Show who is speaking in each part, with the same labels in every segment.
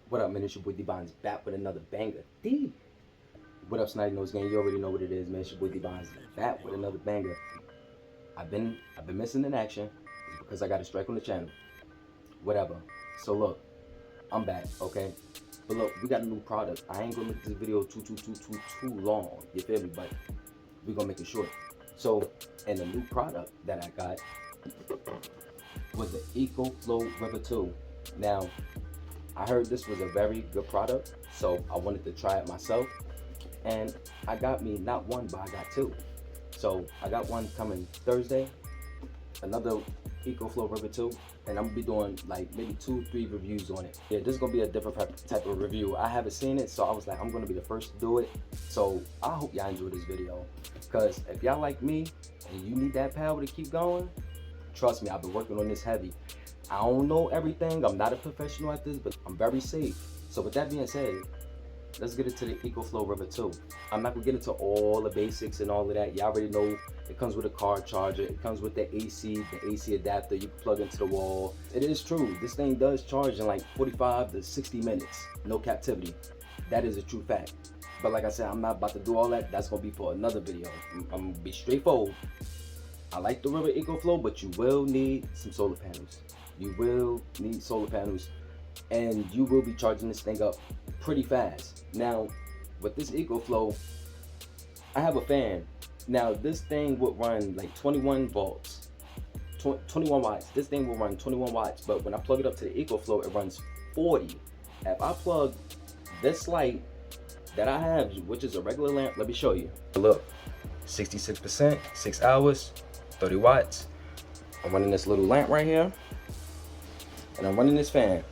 Speaker 1: What up, man? It's your boy D-Bonds back with another banger. D. What up, Snide Nose Gang? You already know what it is, man. It's your boy D-Bonds back with another banger. I've been missing in action because I got a strike on the channel. Whatever. So look, I'm back, okay? But look, we got a new product. I ain't gonna make this video too long. You feel me? But we gonna make it short. So, and the new product that I got was the EcoFlow River 2. Now, I heard this was a very good product, so I wanted to try it myself. And I got me not one, but I got two. So I got one coming Thursday, another EcoFlow River 2, and I'm gonna be doing like maybe 2-3 reviews on it. Yeah, this is gonna be a different type of review. I haven't seen it, so I was like, I'm gonna be the first to do it. So I hope y'all enjoy this video, because if y'all like me and you need that power to keep going, trust me, I've been working on this heavy. I don't know everything, I'm not a professional at this, but I'm very safe. So with that being said, let's get into the EcoFlow River 2. I'm not gonna get into all the basics and all of that. Y'all already know it comes with a car charger, it comes with the AC adapter you can plug into the wall. It is true, this thing does charge in like 45 to 60 minutes, no captivity. That is a true fact. But like I said, I'm not about to do all that. That's gonna be for another video. I'm gonna be straightforward. I like the River EcoFlow, but you will need some solar panels. You will need solar panels, and you will be charging this thing up pretty fast. Now, with this EcoFlow, I have a fan. Now, this thing would run like 21 volts, 21 watts. This thing will run 21 watts, but when I plug it up to the EcoFlow, it runs 40. If I plug this light that I have, which is a regular lamp, let me show you. Look, 66%, 6 hours, 30 watts. I'm running this little lamp right here, and I'm running this fan.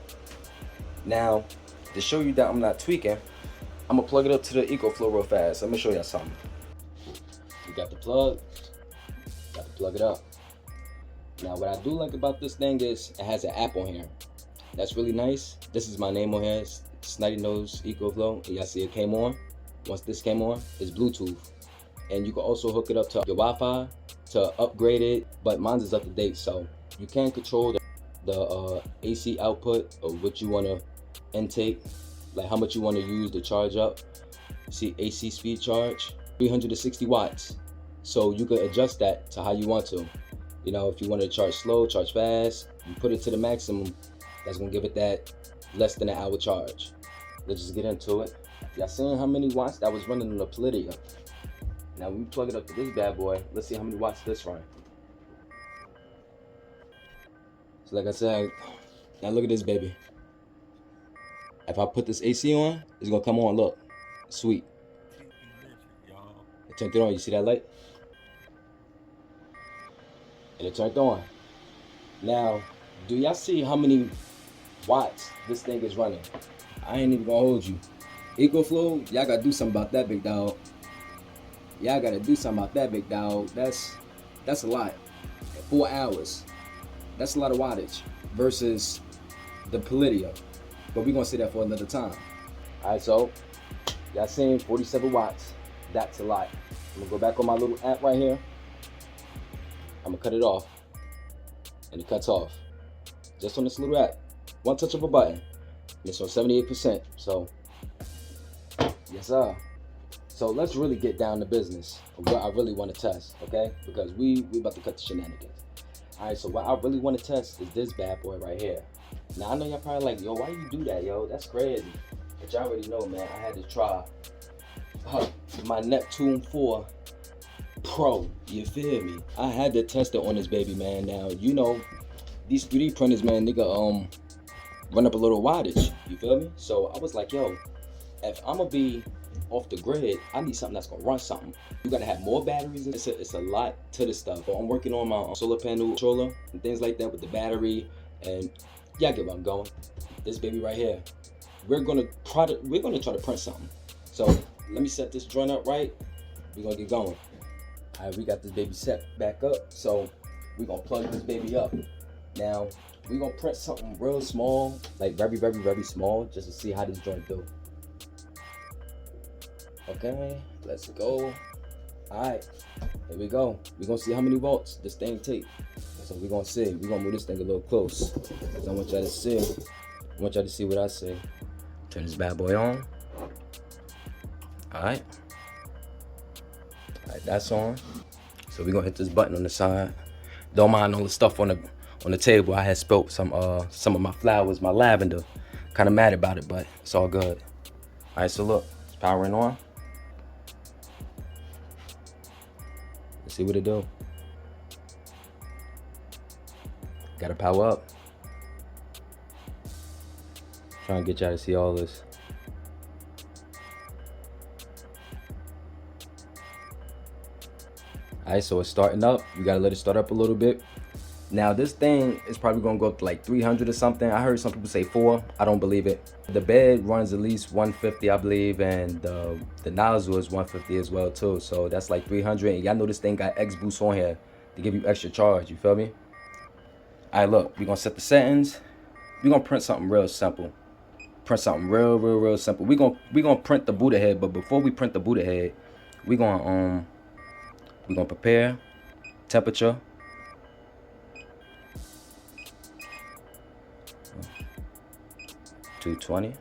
Speaker 1: Now, to show you that I'm not tweaking, I'm gonna plug it up to the EcoFlow real fast. Let me show y'all something. You got the plug, got to plug it up. Now, what I do like about this thing is it has an app on here. That's really nice. This is my name on here, Snidey Nose EcoFlow. Y'all see it came on. Once this came on, it's Bluetooth. And you can also hook it up to your Wi-Fi to upgrade it, but mine is up to date, so you can control the AC output of what you want to intake, like how much you want to use to charge up. See, AC speed charge, 360 watts. So you can adjust that to how you want to. You know, if you want to charge slow, charge fast, you put it to the maximum, that's gonna give it that less than an hour charge. Let's just get into it. Y'all seeing how many watts that was running on the Powdeom? Now when we plug it up to this bad boy, let's see how many watts this run. So like I said, now look at this baby. If I put this AC on, it's gonna come on, look, sweet. I turned it on, you see that light? And it turned on. Now, do y'all see how many watts this thing is running? I ain't even gonna hold you. EcoFlow, y'all gotta do something about that, big dog. Y'all gotta do something about that, big dog. That's a lot. 4 hours. That's a lot of wattage versus the Powdeom. But we're gonna say that for another time. Alright, so y'all seeing 47 watts. That's a lot. I'm gonna go back on my little app right here. I'm gonna cut it off. And it cuts off. Just on this little app. One touch of a button. And it's on 78%. So, yes sir. So let's really get down to business of what I really want to test, okay? Because we about to cut the shenanigans. Alright, so what I really want to test is this bad boy right here. Now I know y'all probably like, yo, why you do that, yo? That's crazy. But y'all already know, man, I had to try my Neptune 4 Pro, you feel me? I had to test it on this baby, man. Now, you know, these 3D printers, man, nigga, run up a little wattage, you feel me? So I was like, yo, if I'm gonna be off the grid, I need something that's gonna run something. You gotta have more batteries. It's a lot to this stuff. But I'm working on my solar panel controller and things like that with the battery, and y'all get where I'm going. This baby right here, we're gonna try to print something. So let me set this joint up right. We're gonna get going. All right, we got this baby set back up. So we're gonna plug this baby up. Now we're gonna print something real small, like very small, just to see how this joint do. Okay, let's go. All right, here we go. We're gonna see how many volts this thing take. So we're gonna see. We're gonna move this thing a little close. I want y'all to see. I want y'all to see what I see. Turn this bad boy on. Alright, that's on. So we're gonna hit this button on the side. Don't mind all the stuff on the table. I had spilt some of my flowers, my lavender. Kind of mad about it, but it's all good. Alright, so look, it's powering on. Let's see what it do. Gotta power up. Trying to get y'all to see all this. Alright, so it's starting up. You gotta let it start up a little bit. Now this thing is probably gonna go up to like 300 or something. I heard some people say 4. I don't believe it. The bed runs at least 150, I believe, and the nozzle is 150 as well too. So that's like 300. And y'all know this thing got X boost on here to give you extra charge. You feel me? Alright, look, we're gonna set the settings. We're gonna print something real simple. Print something real simple. We're gonna print the Buddha head, but before we print the Buddha head, we're gonna prepare temperature. 220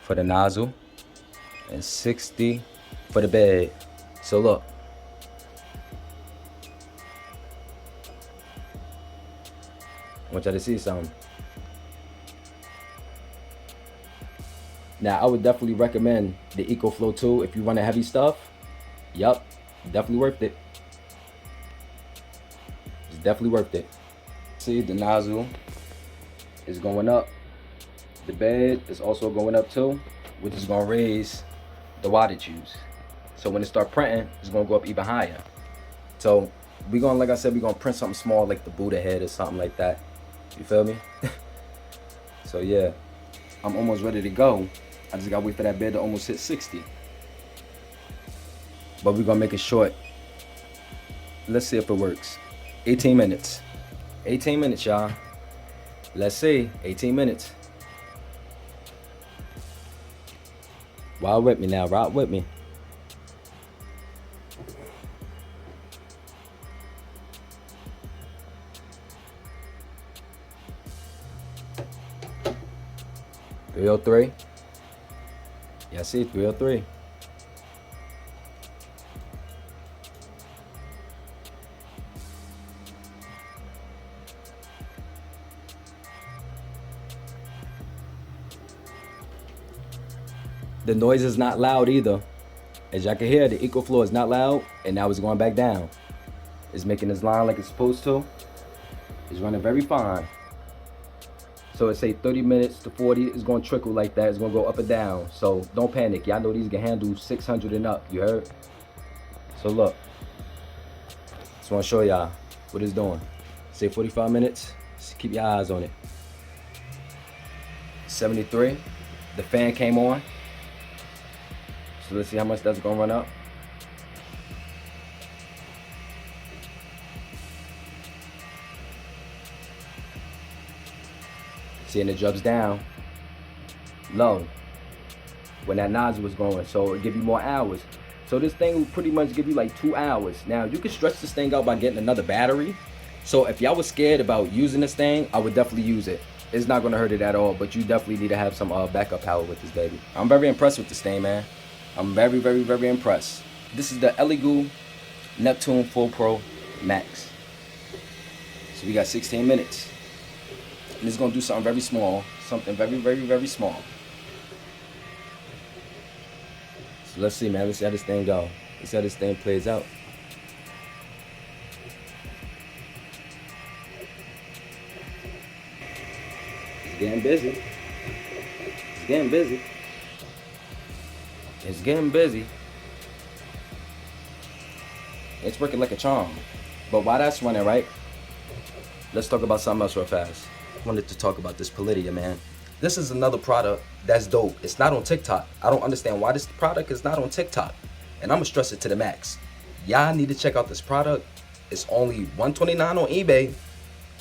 Speaker 1: for the nozzle and 60 for the bed. So look, I want y'all to see something. Now I would definitely recommend the EcoFlow 2 if you run a heavy stuff. Yup, definitely worth it. It's definitely worth it. See, the nozzle is going up. The bed is also going up too, which is gonna raise the wattage use. So when it start printing, it's gonna go up even higher. So we're gonna, like I said, we're gonna print something small like the Buddha head or something like that. You feel me? So yeah, I'm almost ready to go. I just gotta wait for that bed to almost hit 60. But we're gonna make it short. Let's see if it works. 18 minutes. 18 minutes, y'all. Let's see. 18 minutes. Ride with me now. Ride with me. $303. Yeah, I see $303. The noise is not loud either. As y'all can hear, the EcoFlow is not loud, and now it's going back down. It's making this line like it's supposed to. It's running very fine. So it say 30 minutes to 40. It's going to trickle like that. It's going to go up and down. So don't panic. Y'all know these can handle 600 and up. You heard? So look. Just want to show y'all what it's doing. Say 45 minutes. Just keep your eyes on it. 73. The fan came on. So let's see how much that's gonna run up. See, and it drops down low when that nozzle was going, so it give you more hours. So this thing will pretty much give you like 2 hours. Now you can stretch this thing out by getting another battery. So if y'all was scared about using this thing, I would definitely use it. It's not gonna hurt it at all, but you definitely need to have some backup power with this baby. I'm very impressed with this thing, man. I'm very impressed. This is the Elegoo Neptune Full Pro Max. So we got 16 minutes. And it's gonna do something very small. Something very small. So let's see, man. Let's see how this thing go. Let's see how this thing plays out. It's getting busy. It's getting busy. It's getting busy. It's working like a charm. But while that's running, right, let's talk about something else real fast. I wanted to talk about this Powdeom, man. This is another product that's dope. It's not on TikTok. I don't understand why this product is not on TikTok. And I'm gonna stress it to the max. Y'all need to check out this product. It's only $129 on eBay.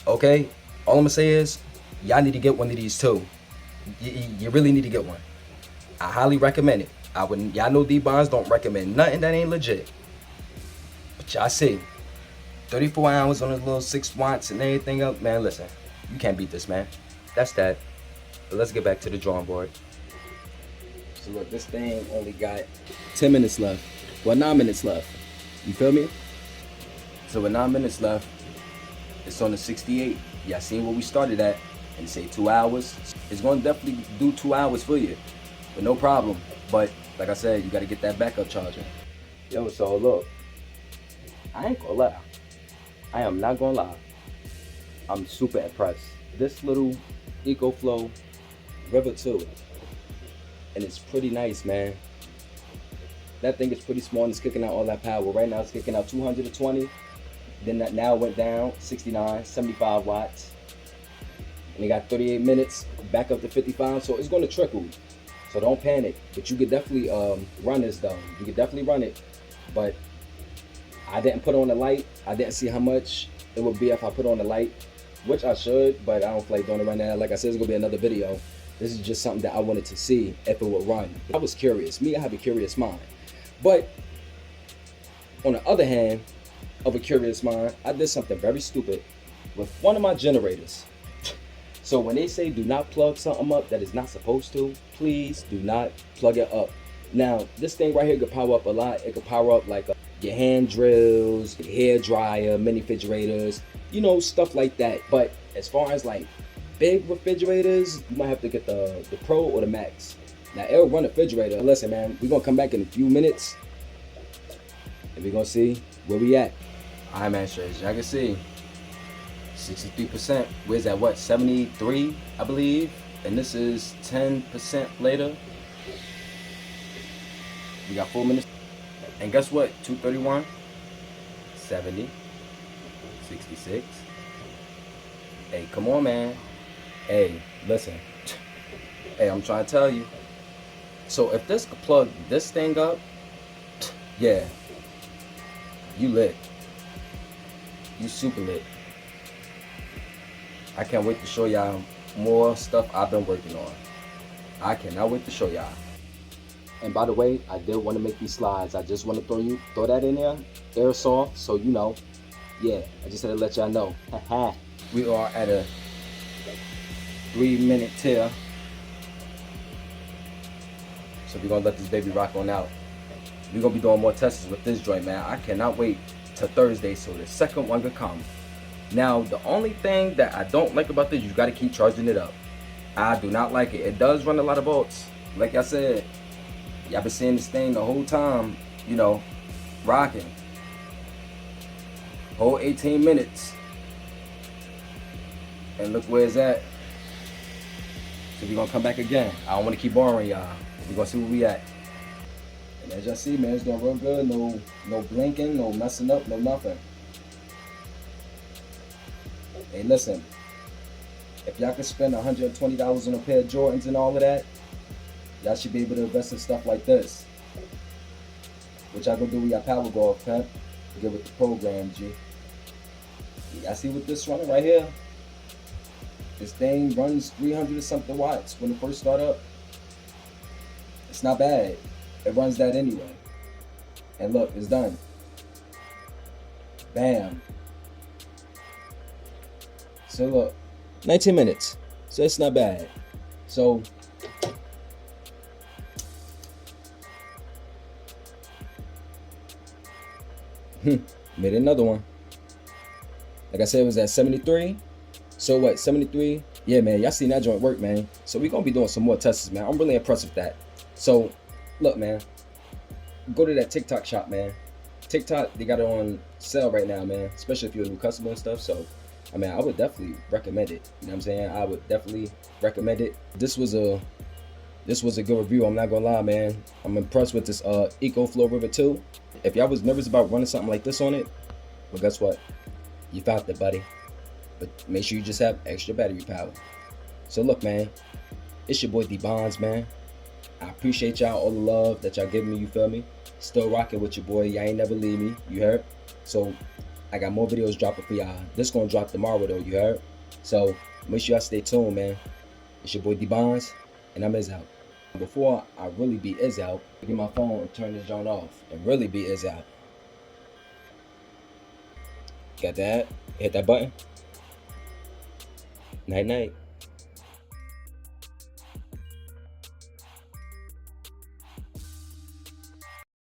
Speaker 1: Okay? All I'm gonna say is, y'all need to get one of these too. You really need to get one. I highly recommend it. Y'all know D-Bonds don't recommend nothing that ain't legit. But y'all see, 34 hours on a little 6 watts and everything else, man, listen, you can't beat this, man. that's that. But let's get back to the drawing board. So look, this thing only got 10 minutes left. Well, 9 minutes left. You feel me? So with 9 minutes left, it's on the 68. Y'all seen where we started at, and say 2 hours. It's gonna definitely do 2 hours for you, but no problem. But like I said, you gotta get that backup charger. Yo, so look, I ain't gonna lie. I am not gonna lie. I'm super impressed. This little EcoFlow River 2, and it's pretty nice, man. That thing is pretty small and it's kicking out all that power. Right now it's kicking out 220. Then that now went down 69, 75 watts. And it got 38 minutes back up to 55. So it's going to trickle. So don't panic. But you could definitely run this though. You could definitely run it. But I didn't put on the light. I didn't see how much it would be if I put on the light, which I should, but I don't feel like doing it right now. Like I said, it's going to be another video. This is just something that I wanted to see if it would run. I was curious. Me, I have a curious mind. But on the other hand of a curious mind, I did something very stupid with one of my generators. So when they say do not plug something up that is not supposed to, please do not plug it up. Now, this thing right here could power up a lot. It could power up like your hand drills, your hair dryer, mini refrigerators, you know, stuff like that. But as far as like big refrigerators, you might have to get the Pro or the Max. Now, it'll run a refrigerator. Listen, man, we're going to come back in a few minutes and we're going to see where we at. All right, man, straight. As y'all can see, 63%. Where's that? What? 73, I believe. And this is 10% later. We got 4 minutes. And guess what? 231, 70, 66. Hey, come on, man. Hey, listen. Hey, I'm trying to tell you. So if this could plug this thing up, yeah, you lit. You super lit. I can't wait to show y'all more stuff I've been working on. I cannot wait to show y'all. And by the way, I did want to make these slides. I just want to throw that in there, airsoft, so you know. Yeah, I just had to let y'all know. We are at a 3-minute tier. So we're gonna let this baby rock on out. We're gonna be doing more tests with this joint, man. I cannot wait till Thursday so the second one could come. Now, the only thing that I don't like about this, you gotta keep charging it up. I do not like it. It does run a lot of volts. Like I said, y'all been seeing this thing the whole time, you know, rocking. Whole 18 minutes. And look where it's at. So we're gonna come back again. I don't wanna keep boring y'all. We're gonna see where we at. And as y'all see, man, it's doing real good. No blinking, no messing up, no nothing. Hey, listen. If y'all can spend $120 on a pair of Jordans and all of that, y'all should be able to invest in stuff like this. What y'all gonna do with your power golf, pimp? Get with the program, G. Y'all see what this running right here? This thing runs 300 or something watts when it first start up. It's not bad. It runs that anyway. And look, it's done. Bam. So look, 19 minutes. So it's not bad. So made another one. Like I said, it was at 73. So what, 73? Yeah, man, y'all seen that joint work, man. So we're gonna be doing some more tests, man. I'm really impressed with that. So look, man, go to that TikTok shop, man. TikTok, they got it on sale right now, man, especially if you're a new customer and stuff. So I mean, I would definitely recommend it. You know what I'm saying? I would definitely recommend it. This was a good review. I'm not gonna lie, man. I'm impressed with this EcoFlow River 2. If y'all was nervous about running something like this on it, well, guess what? You found it, buddy. But make sure you just have extra battery power. So look, man, it's your boy D Bonds, man. I appreciate y'all, all the love that y'all giving me, you feel me? Still rocking with your boy. Y'all ain't never leave me, you heard? So I got more videos dropping for y'all. This gonna drop tomorrow though, you heard? So make sure y'all stay tuned, man. It's your boy D Bonds, and I'm Iz out. Before I really be Iz out, get my phone and turn this joint off and really be Iz out. Got that? Hit that button. Night night.